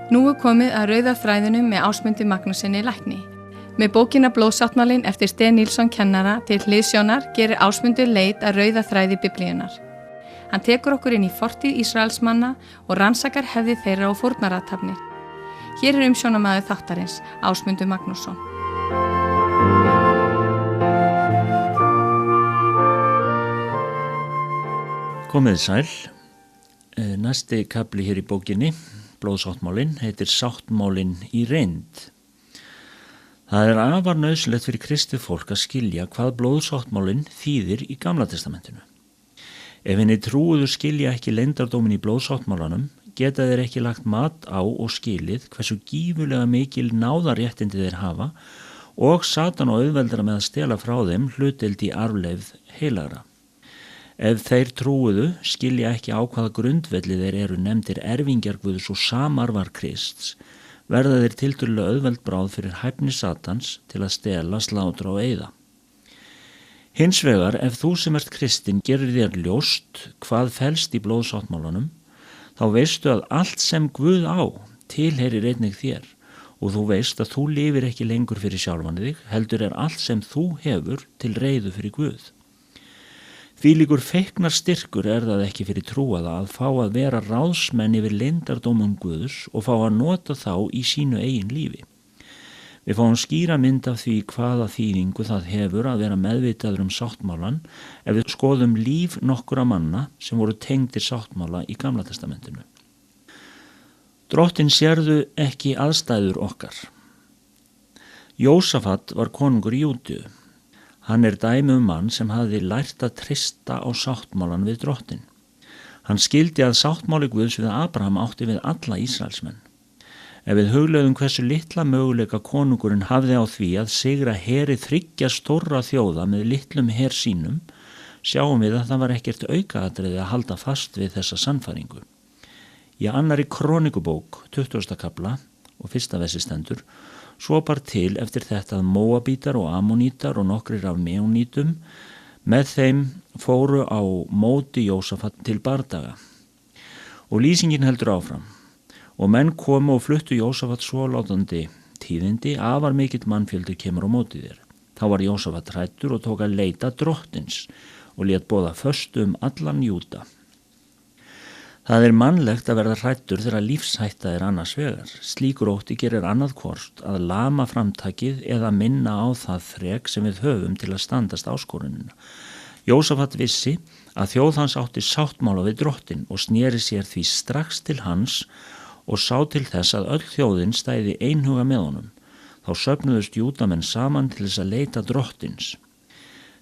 Nú komið að rauða þræðinum með Ásmundi Magnússyni lækni. Með bókina Blóðsáttmálinn eftir Sten Nilsson kennara til hliðsjónar gerir Ásmundur leit að rauða þræði Biblíunnar. Hann tekur okkur inn í fortíð Ísraelsmanna og rannsakar hefði þeirra og fórnarathafnir. Hér er umsjónarmaður þáttarins, Ásmundur Magnússon. Komið sæl. Næsti kafli hér í bókinni, Blóðsáttmálinn, heitir Sáttmálinn í reynd. Það er afar nauðsynlegt fyrir kristið fólk að skilja hvað blóðsáttmálinn þýðir í Gamla testamentinu. Ef henni trúuðu skilja ekki leyndardóminn í blóðsáttmálanum, geta þeir ekki lagt mat á og skilið hversu gífurlega mikil náðarréttindi þeir hafa og Satan og auðveldara með að stela frá þeim hlutdeild í arfleifð heilagra. Ef þeir trúuðu skilja ekki á hvaða grundvelli þeir eru nefndir erfingjar Guðs og samarvar Krists, verða þeir tiltölulega auðveld bráð fyrir hæfni Satans til að stela, slátra og eyða. Hins vegar, ef þú sem ert kristinn gerir þér ljóst hvað felst í blóðsáttmálanum, þá veistu að allt sem Guð á tilheyrir einnig þér og þú veist að þú lifir ekki lengur fyrir sjálfan þig, heldur er allt sem þú hefur til reiðu fyrir Guð. Þvílíkur feiknar styrkur er það ekki fyrir trúaða að fá að vera ráðsmenn yfir leyndardómum Guðs og fá að nota þá í sínu eigin lífi. Við fáum skýra mynd af því hvaða þýðingu það hefur að vera meðvitaður sáttmálan ef við skoðum líf nokkura manna sem voru tengdir sáttmála í Gamla testamentinu. Drottinn sérðu ekki aðstæður okkar. Jósafat var konungur í Júdeu. Hann er dæmi mann sem hafði lært að treysta á sáttmálan við drottinn. Hann skildi að sáttmáli Guðs við Abraham átti við alla Ísraelsmenn. Ef við hugleiðum hversu litla möguleika konungurinn hafði á því að sigra heri 3 stórra þjóða með litlum her sínum, sjáum við að það var ekkert aukaatriði að halda fast við þessa sannfæringu. Í annarri Krónikubók, 20. kafla og 1. versi stendur: Svo bar til eftir þetta að Móabítar og Ammonítar og nokkrir af Meónítum með þeim fóru á móti Jósafat til bardaga. Og lýsingin heldur áfram. Og menn komu og fluttu Jósafat svo látandi tíðindi, afar mikill mannfjöldur kemur á móti þér. Þá var Jósafat hræddur og tók að leita drottins og lét boða föstu allan Júda. Það er mannlegt að verða hræddur þegar lífshætta er annars vegar. Slíkur ótti gerir annað hvort að lama framtakið eða minna á það þrek sem við höfum til að standast áskorunina. Jósafat vissi að þjóð hans átti sáttmála við drottinn og sneri sér því strax til hans og sá til þess að öll þjóðin stæði einhuga með honum. Þá söfnuðust Júdamenn saman til þess að leita drottins.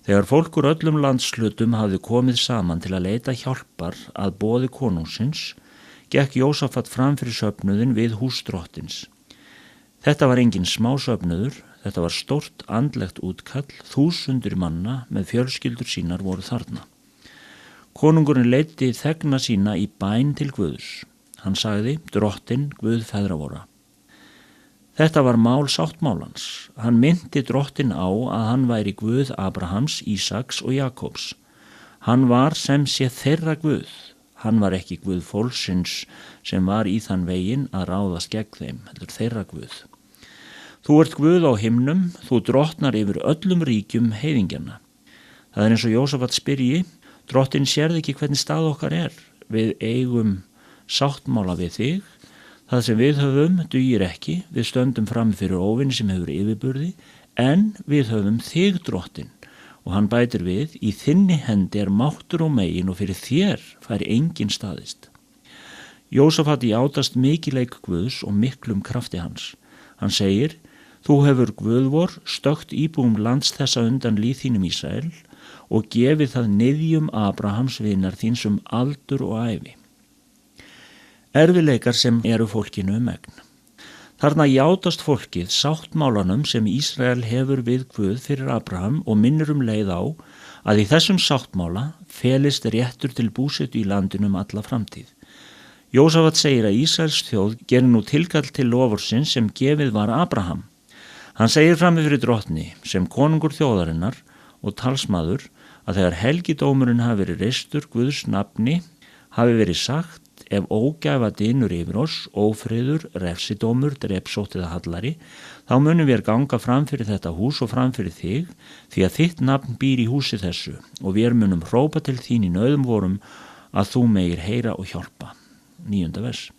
Þegar fólk úr öllum landshlutum hafði komið saman til að leita hjálpar að boði konungsins, gekk Jósafat fram fyrir söfnuðin við hús drottins. Þetta var engin smá söfnuður, þetta var stórt andlegt útkall, 1000 manna með fjölskyldur sínar voru þarna. Konungurinn leiddi þegna sína í bæn til Guðs. Hann sagði: Drottinn, Guð feðra vorra. Þetta var mál sáttmálans. Hann minnti drottinn á að hann væri Guð Abrahams, Ísaks og Jakobs. Hann var sem sé þeirra Guð. Hann var ekki Guð fólksins sem var í þann veginn að ráðast gegn þeim, heldur þeirra Guð. Þú ert Guð á himnum, þú drottnar yfir öllum ríkjum heiðingjana. Það er eins og Jósafat spyrji: Drottinn sérði ekki hvernig stað okkar er. Við eigum sáttmála við þig. Það sem við höfum dugir ekki, við stöndum fram fyrir óvinn sem hefur yfirburði, en við höfum þig drottinn. Og hann bætir við: í þinni hendi er máttur og megin og fyrir þér fær enginn staðist. Jósafat játast mikileik Guðs og miklum krafti hans. Hann segir: Þú hefur Guð vor stökkt íbúum lands þessa undan líð þínum Ísrael og gefið það niðjum Abrahams vinar þíns aldur og ævi. Erfiðleikar sem eru fólkinu megn. Þarna játast fólkið sáttmálanum sem Ísrael hefur við Guð fyrir Abraham og minnir leið á að í þessum sáttmála felist réttur til búsetu í landinu alla framtíð. Jósafat segir að Ísraels þjóð gerir nú tilkall til loforðsins sem gefið var Abraham. Hann segir frammi fyrir drottni sem konungur þjóðarinnar og talsmaður að þegar helgidómurinn hafi verið reistur Guðs nafni hafi verið sagt: ef ógæfa dynur yfir oss, ófriður, refsidómur, drepsótt eða hallari, þá munum við ganga fram fyrir þetta hús og fram fyrir þig, því að þitt nafn býr í húsi þessu, og við munum hrópa til þín í nauðum vorum að þú megir heyra og hjálpa. 9. vers.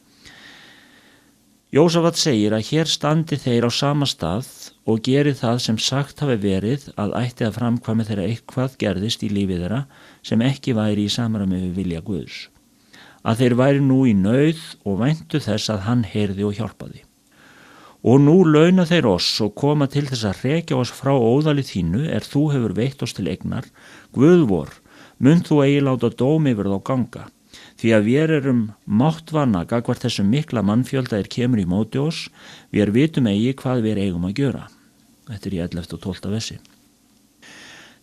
Jósafat segir að hér standi þeir á sama stað og geri það sem sagt hafi verið að ætti að framkvæma þeirra eitthvað gerðist í lífi þeirra sem ekki væri í samræmi við vilja Guðs. Að þeir væri nú í nauð og væntu þess að hann heyrði og hjálpaði. Og nú launa þeir oss og koma til þess að hrekja oss frá óðali þínu þú hefur veitt oss til eignar. Guð vor, mun þú eigi láta dóm yfir þá ganga. Því að við erum máttvanna gagnvart þessum mikla mannfjölda kemur í móti oss, við vitum eigi hvað við eigum að gjöra. Þetta í 11. og 12. versi.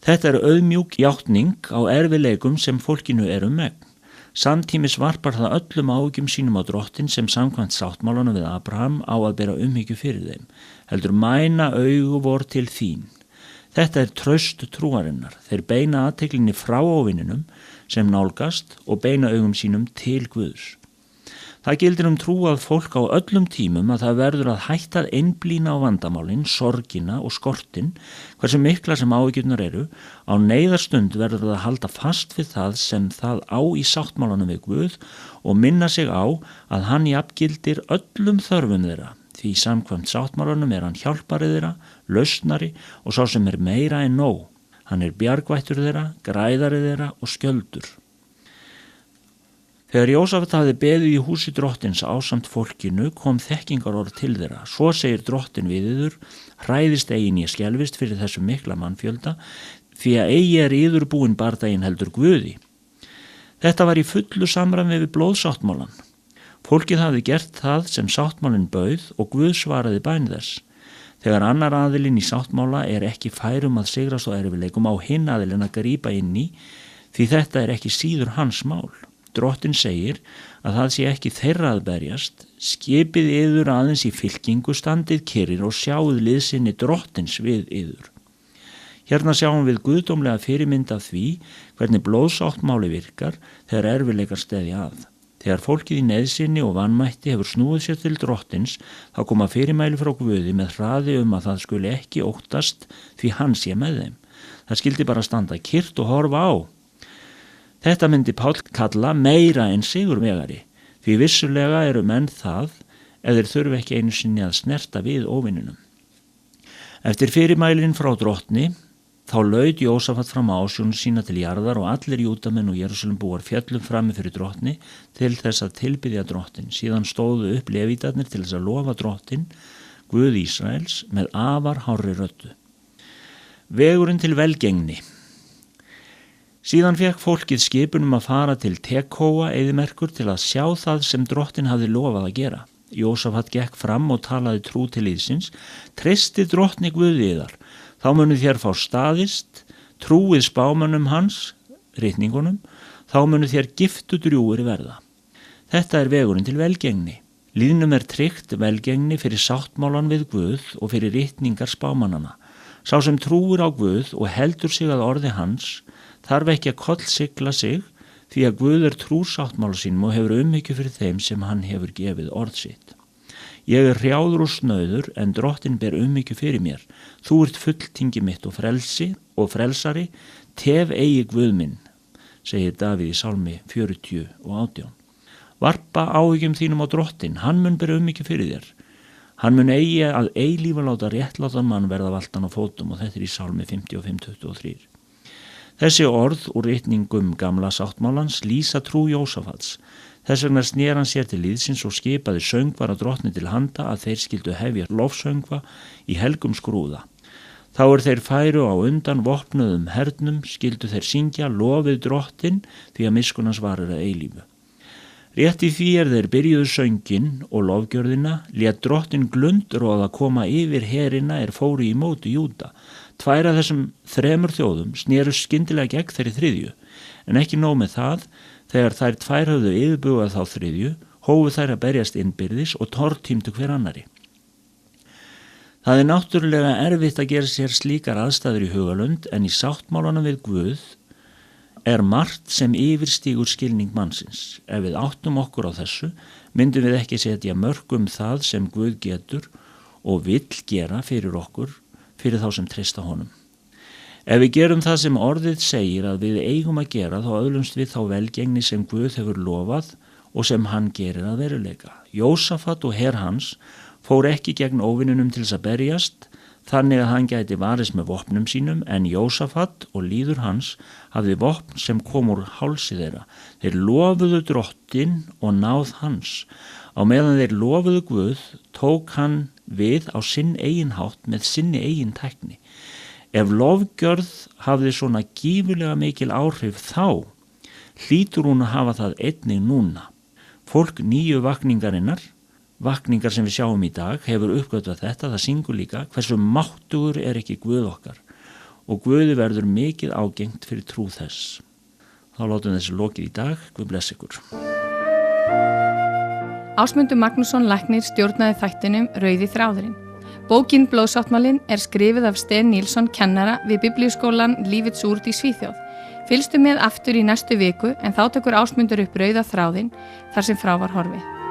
Þetta auðmjúk játning á erfiðleikum sem fólkinu megn. Samtímis varpar það öllum áhyggjum sínum á Drottin sem samkvæmt sáttmálanum við Abraham á að bera umhyggju fyrir þeim. Heldur mæna augu vor til þín. Þetta traust trúarinnar. Þeir beina athyglinni frá óvininum sem nálgast og beina augum sínum til Guðs. Það gildir trúað fólk á öllum tímum að það verður að hætta að einblína á vandamálin, sorgina og skortin, hversu mikla sem áhyggjurnar eru. Á neyðarstund verður það að halda fast við það sem það á í sáttmálanum við Guð og minna sig á að hann jafngildir öllum þörfum þeirra. Því samkvæmt sáttmálanum hann hjálparið þeirra, lausnari og sá sem meira en nóg. Hann bjargvættur þeirra, græðarið þeirra og skjöldur. Þegar Jósafat hafði beðið í húsi Drottins ásamt fólkinu kom þekkingarorð til þeirra. Svo segir Drottin við yður, hræðist eigi né skelfist fyrir þessu mikla mannfjölda, því að eigi yður búin bardaginn heldur Guði. Þetta var í fullu samræmi við blóðsáttmálan. Fólkið hafði gert það sem sáttmálinn bauð og Guð svaraði bæn þess. Þegar annar aðilinn í sáttmála ekki færum að sigrast á erfiðleikum á hinn aðilinn að grípa inn í, því þetta ekki síður hans mál. Drottin segir að það sé ekki þeirra að berjast, skipið yður aðeins í fylkingu, standið kyrrir og sjáuð liðsinni Drottins við yður. Hérna sjáum við guðdómlega fyrirmynd af því hvernig blóðsáttmáli virkar þegar erfiðleikar steðja að. Þegar fólkið í neyðsinni og vanmætti hefur snúið sér til Drottins, þá koma fyrirmæli frá Guði með hraði að það skuli ekki óttast því hann sé með þeim. Það skildi bara standa kyrrt og horfa á. Þetta myndi Páll kalla meira en sigurvegari, því vissulega menn það ef þeir þurfi ekki einu sinni að snerta við óvininum. Eftir fyrirmælin frá Drottni, þá laut Jósafat fram ásjónu sína til jarðar og allir Júdamenn og Jerúsalem búar fjöllum frammi fyrir Drottni til þess að tilbiðja Drottin. Síðan stóðu upp levítarnir til þess að lofa Drottin, Guð Ísraels, með afar hárri röddu. Vegurinn til velgengni. Síðan fékk fólkið skipunum að fara til Tekóa eyðimerkur til að sjá það sem Drottin hafði lofað að gera. Jósafat gekk fram og talaði trú til liðsins, treystið Drottni Guði yðar, þá munu þér fá staðist, trúið spámönnum hans, ritningunum, þá munu þér giftu drjúgir verða. Þetta vegurinn til velgengni. Lýðnum tryggt velgengni fyrir sáttmálan við Guð og fyrir ritningar spámannana. Sá sem trúir á Guð og heldur sig að orði hans, þarf ekki að kollsigla sig, því að Guð trúsáttmála sínum og hefur umhyggju fyrir þeim sem hann hefur gefið orð sitt. Ég hrjáður og snauður, en Drottin ber umhyggju fyrir mér. Þú fulltingi mitt og frelsi og frelsari, tef eigi Guð minn, segir Davíð í Sálmi 40 og 18. Varpa áhyggjum þínum á Drottin, hann mun ber umhyggju fyrir þér. Hann mun eigi að eilífa láta réttlátan mann verða valtan á fótum, og þetta í Sálmi 55:23. Þessi orð úr ritningum gamla sáttmálans lýsa trú Jósafats. Þess vegna snér hann sér til liðsins og skipaði söngvara Drottni til handa að þeir skyldu hefja lofsöngva í helgum skrúða. Þá þeir færu á undan vopnuðum hernum, skyldu þeir syngja lofið Drottin því að miskunnans varir að eilífu. Rétt í því þeir byrjuðu sönginn og lofgjörðina, lét Drottin glundroða koma yfir herina fóru í móti Júda. Tvær af þessum 3 þjóðum snerust skyndilega gegn þeirri 3., en ekki nóg með það, þegar þær 2 höfðu yfirbugað þá 3., hófu þær að berjast innbyrðis og tortímdu hver annari. Það náttúrulega erfitt að gera sér slíkar aðstæður í hugalund, en í sáttmálanum við Guð margt sem yfirstígur skilning mannsins. Ef við áttum okkur á þessu, myndum við ekki setja mörkum það sem Guð getur og vill gera fyrir okkur, fyrir þá sem treysta honum. Ef við gerum það sem orðið segir að við eigum að gera, þá öðlumst við þá velgengni sem Guð hefur lofað og sem hann gerir að veruleika. Jósafat og her hans fór ekki gegn óvinunum til þess að berjast, þannig að hann gæti varist með vopnum sínum, en Jósafat og líður hans hafði vopn sem kom úr hálsi þeirra. Þeir lofuðu Drottin og náð hans. Á meðan þeir lofuðu Guð, tók hann við á sinn eigin hátt með sinni eigin tækni. Ef lofgjörð hafði svona gífurlega mikil áhrif þá, hlýtur hún að hafa það einnig núna. Fólk nýju vakningarinnar, vakningar sem við sjáum í dag, hefur uppgötvað þetta, það syngur líka, hversu máttugur er ekki Guð okkar og Guði verður mikið ágengt fyrir trú þess. Þá látum þessi lokið í dag, Guð bless ykkur. Ásmundur Magnússon læknir stjórnaði þættinum Rauði þráðurinn. Bókin Blóðsáttmálinn er skrifið af Sten Nilsson kennara við Biblíuskólan Lífets Ord í Svíþjóð. Fylgstu með aftur í næstu viku en þá tekur Ásmundur upp Rauða þráðinn þar sem frá var horfið.